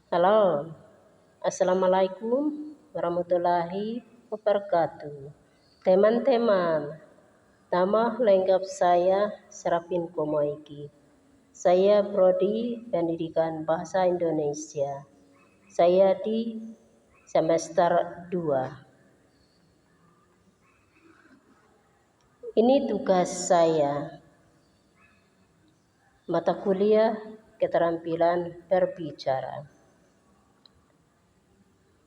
Halo, Assalamualaikum warahmatullahi wabarakatuh. Teman-teman, nama lengkap saya Serafin Komoiki. Saya Prodi Pendidikan Bahasa Indonesia. Saya di semester 2. Ini tugas saya. Mata kuliah keterampilan berbicara.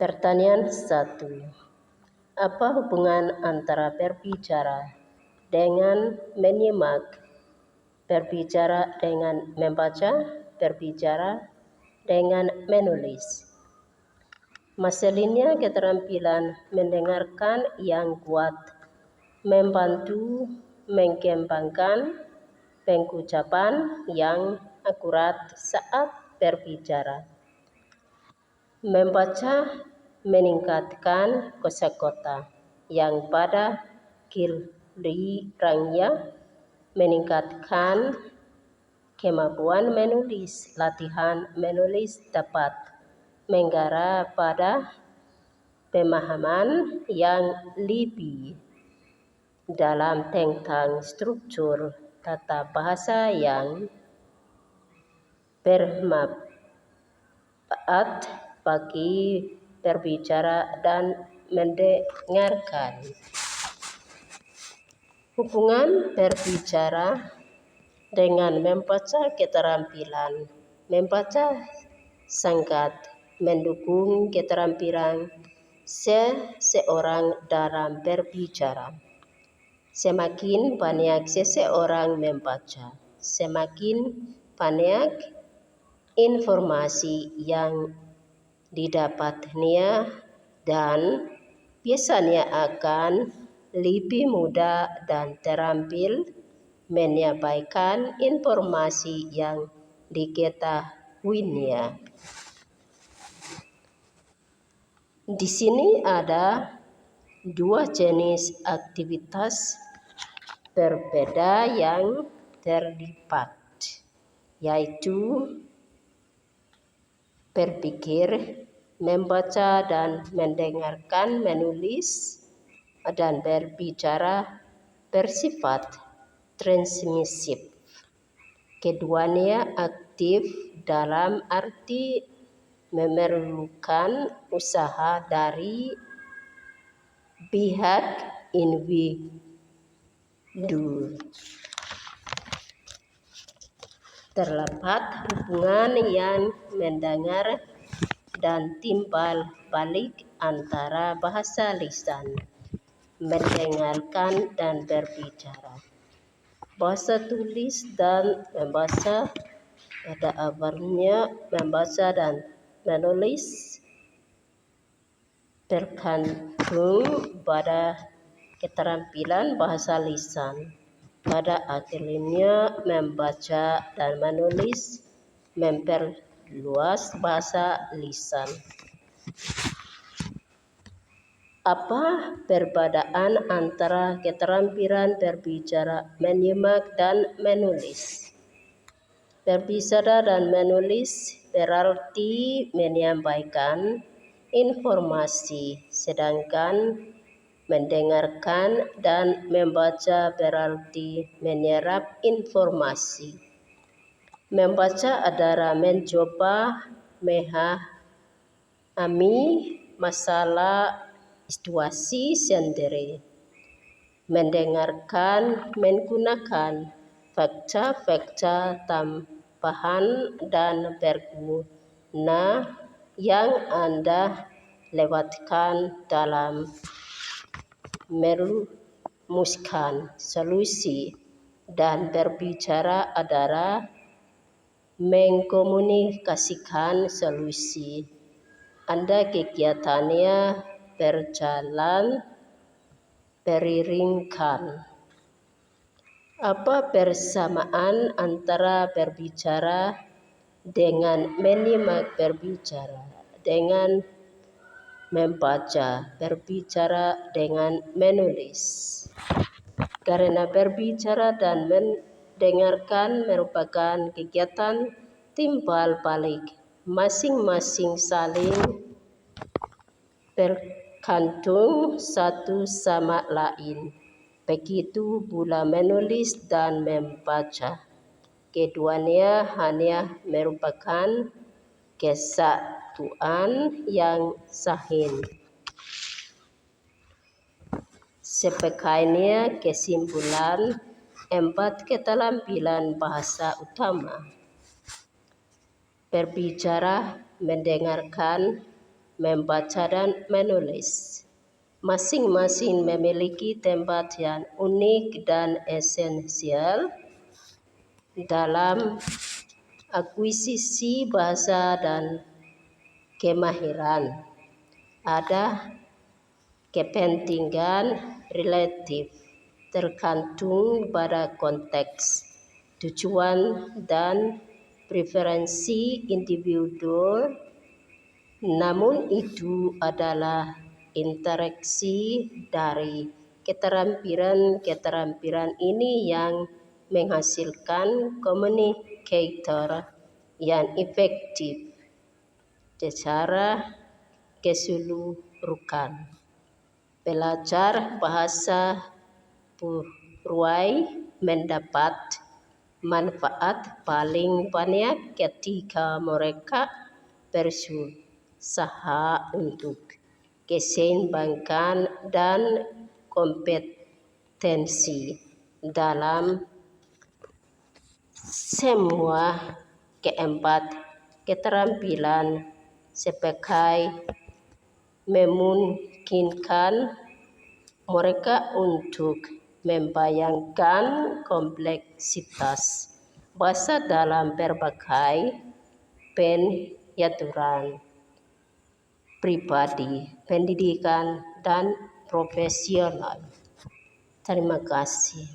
Pertanyaan 1. Apa hubungan antara berbicara dengan menyimak, berbicara dengan membaca, berbicara dengan menulis? Masalahnya keterampilan mendengarkan yang kuat membantu mengembangkan pengucapan yang akurat saat berbicara. Membaca meningkatkan kosakata yang pada gilirannya meningkatkan kemampuan menulis. Latihan menulis dapat mengarah pada pemahaman yang lebih dalam tentang struktur tata bahasa yang bermanfaat bagi berbicara dan mendengarkan. Hubungan berbicara dengan membaca keterampilan. Membaca sangat mendukung keterampilan seseorang dalam berbicara. Semakin banyak seseorang membaca, semakin banyak informasi yang didapatnya dan biasanya akan lebih mudah dan terampil menyampaikan informasi yang diketahuinya. Di sini ada dua jenis aktivitas berbeda yang terlibat, yaitu berpikir, membaca dan mendengarkan, menulis, dan berbicara bersifat transmisif. Keduanya aktif dalam arti memerlukan usaha dari pihak individu. Terdapat hubungan yang mendengar dan timbal balik antara bahasa lisan, mendengarkan dan berbicara. Bahasa tulis dan membaca pada awalnya membaca dan menulis tergantung pada keterampilan bahasa lisan. Pada akhirnya membaca dan menulis memperluas bahasa lisan. Apa perbedaan antara keterampilan berbicara, menyimak, dan menulis? Berbicara dan menulis berarti menyampaikan informasi, sedangkan mendengarkan dan membaca berarti menyerap informasi. Membaca adalah mencoba memahami masalah situasi sendiri. Mendengarkan menggunakan fakta-fakta tambahan dan berguna yang Anda lewatkan dalam merumuskan solusi, dan berbicara adalah mengkomunikasikan solusi. Anda kegiatannya berjalan beriringkan. Apa persamaan antara berbicara dengan menyimak, berbicara dengan membaca, berbicara dengan menulis? Karena berbicara dan mendengarkan merupakan kegiatan timbal balik, masing-masing saling bergantung satu sama lain. Begitu pula menulis dan membaca. Keduanya hanya merupakan kesatuan yang sahih. Sebagainya kesimpulan, 4 keterampilan bahasa utama: berbicara, mendengarkan, membaca, dan menulis. Masing-masing memiliki tempat yang unik dan esensial dalam akuisisi bahasa dan kemahiran. Ada kepentingan relatif tergantung pada konteks, tujuan, dan preferensi individu. Namun itu adalah interaksi dari keterampilan ini yang menghasilkan komunikator yang efektif secara keseluruhan. Belajar bahasa Purwai mendapat manfaat paling banyak ketika mereka berusaha untuk keseimbangan dan kompetensi dalam semua keempat keterampilan sebagai memungkinkan mereka untuk membayangkan kompleksitas bahasa dalam berbagai penyaturan pribadi, pendidikan, dan profesional. Terima kasih.